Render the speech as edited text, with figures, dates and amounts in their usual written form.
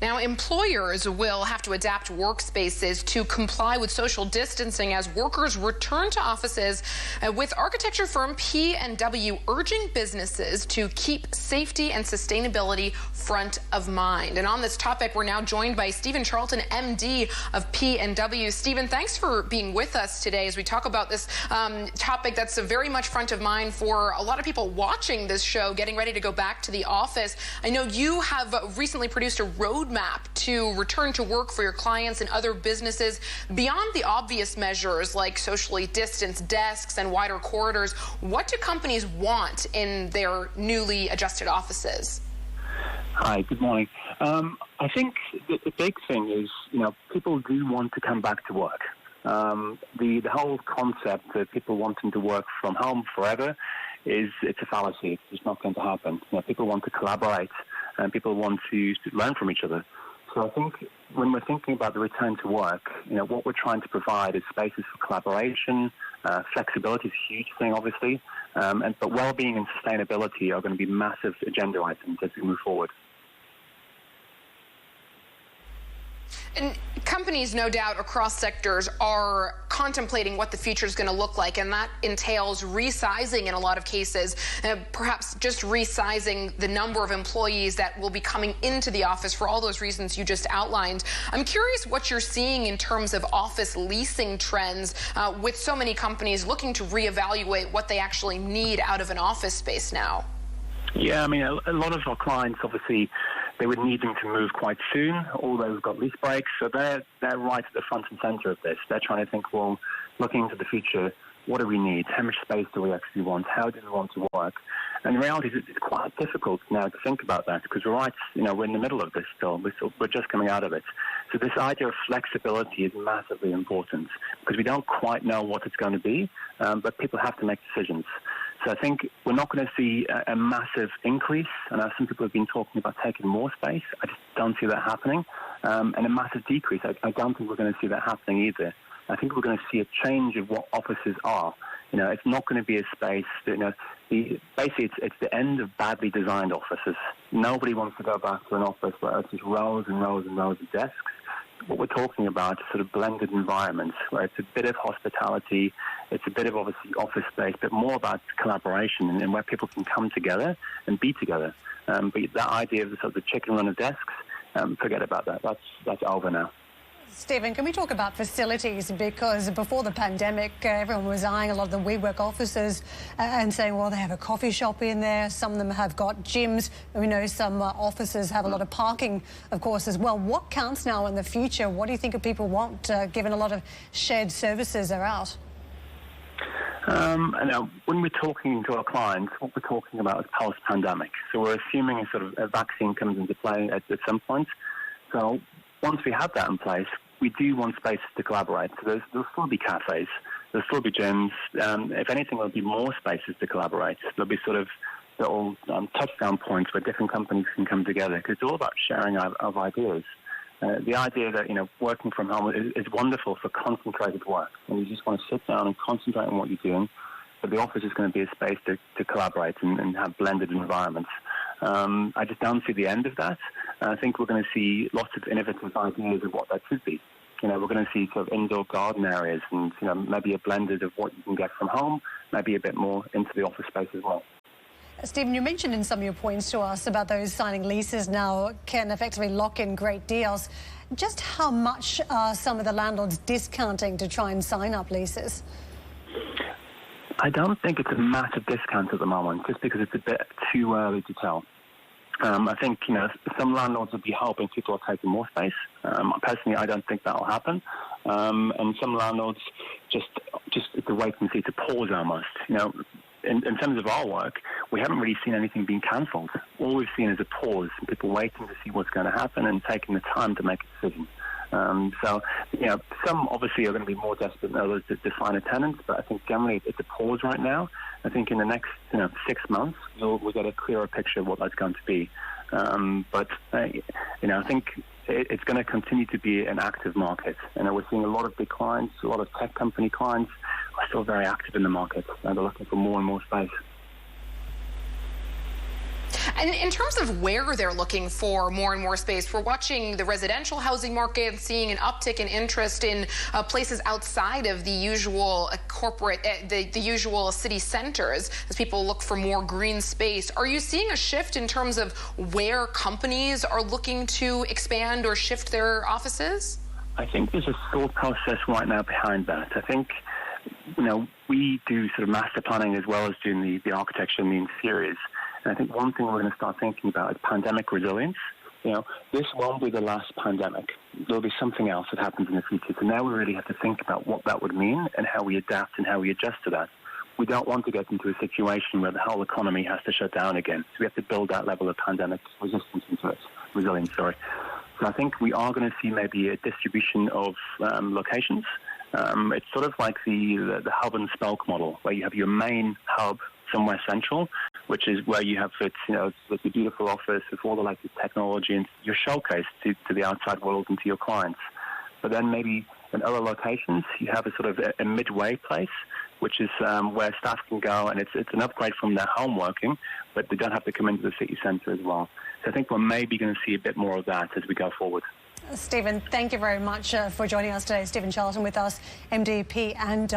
Now, employers will have to adapt workspaces to comply with social distancing as workers return to offices, with architecture firm P&W urging businesses to keep safety and sustainability front of mind. And on this topic, we're now joined by Stephen Charlton, MD of P&W. Stephen, thanks for being with us today as we talk about this topic that's very much front of mind for a lot of people watching this show, getting ready to go back to the office. I know you have recently produced a roadmap to return to work for your clients and other businesses beyond the obvious measures like socially distanced desks and wider corridors. What do companies want in their newly adjusted offices? Hi, good morning. I think the big thing is, people do want to come back to work. The whole concept that people wanting to work from home forever it's a fallacy. It's not going to happen. People want to collaborate and people want to learn from each other. So I think when we're thinking about the return to work, what we're trying to provide is spaces for collaboration. Flexibility is a huge thing, obviously, but well-being and sustainability are going to be massive agenda items as we move forward. And companies, no doubt, across sectors are contemplating what the future is going to look like, and that entails resizing in a lot of cases, perhaps just resizing the number of employees that will be coming into the office for all those reasons you just outlined. I'm curious what you're seeing in terms of office leasing trends with so many companies looking to reevaluate what they actually need out of an office space now. Yeah, a lot of our clients, obviously, they would need them to move quite soon, although we've got lease breaks, so they're right at the front and center of this. They're trying to think, well, looking into the future, what do we need? How much space do we actually want? How do we want to work? And the reality is it's quite difficult now to think about that because we're in the middle of this still. We're just coming out of it. So this idea of flexibility is massively important because we don't quite know what it's going to be, but people have to make decisions. So I think we're not going to see a massive increase. I know some people have been talking about taking more space. I just don't see that happening. And a massive decrease, I don't think we're going to see that happening either. I think we're going to see a change of what offices are. It's not going to be a space that, basically it's the end of badly designed offices. Nobody wants to go back to an office where it's just rows and rows and rows of desks. What we're talking about is sort of blended environments where it's a bit of hospitality, it's a bit of obviously office space, but more about collaboration and where people can come together and be together. But that idea of the sort of the chicken run of desks, forget about that. That's over now. Stephen, can we talk about facilities? Because before the pandemic, everyone was eyeing a lot of the WeWork offices and saying, well, they have a coffee shop in there. Some of them have got gyms. We know some offices have a lot of parking, of course, as well. What counts now in the future? What do you think people want, given a lot of shared services are out? When we're talking to our clients, what we're talking about is post-pandemic. So we're assuming a sort of a vaccine comes into play at some point. So once we have that in place, we do want spaces to collaborate. So there'll still be cafes, there'll still be gyms. If anything, there'll be more spaces to collaborate. There'll be sort of little touchdown points where different companies can come together because it's all about sharing of ideas. The idea that, working from home is wonderful for concentrated work. And you just want to sit down and concentrate on what you're doing. But the office is going to be a space to collaborate and have blended environments. I just don't see the end of that. I think we're going to see lots of innovative ideas of what that should be. We're going to see sort of indoor garden areas and, maybe a blended of what you can get from home, maybe a bit more into the office space as well. Stephen, you mentioned in some of your points to us about those signing leases now can effectively lock in great deals. Just how much are some of the landlords discounting to try and sign up leases? I don't think it's a massive discount at the moment, just because it's a bit too early to tell. I think, some landlords will be hoping people are taking more space. Personally, I don't think that will happen. And some landlords just to wait and see, to pause almost. In terms of our work, we haven't really seen anything being cancelled. All we've seen is a pause, and people waiting to see what's going to happen and taking the time to make a decision. Some obviously are going to be more desperate than others to find a tenant, but I think generally it's a pause right now. I think in the next 6 months we'll get a clearer picture of what that's going to be. I think it's going to continue to be an active market. We're seeing a lot of big clients, a lot of tech company clients are still very active in the market, and they're looking for more and more space. And in terms of where they're looking for more and more space, we're watching the residential housing market, seeing an uptick in interest in places outside of the usual corporate, the usual city centers, as people look for more green space. Are you seeing a shift in terms of where companies are looking to expand or shift their offices? I think there's a thought process right now behind that. I think, we do sort of master planning as well as doing the architecture and the interiors. And I think one thing we're going to start thinking about is pandemic resilience. This won't be the last pandemic. There'll be something else that happens in the future. So now we really have to think about what that would mean and how we adapt and how we adjust to that. We don't want to get into a situation where the whole economy has to shut down again. So we have to build that level of pandemic resilience. So I think we are going to see maybe a distribution of locations. It's sort of like the hub and spoke model, where you have your main hub somewhere central, which is where you have the beautiful office with all the latest technology and your showcase to the outside world and to your clients. But then maybe in other locations, you have a sort of a midway place, which is where staff can go, and it's an upgrade from their home working, but they don't have to come into the city centre as well. So I think we're maybe going to see a bit more of that as we go forward. Stephen, thank you very much for joining us today. Stephen Charlton with us, MD, P&W.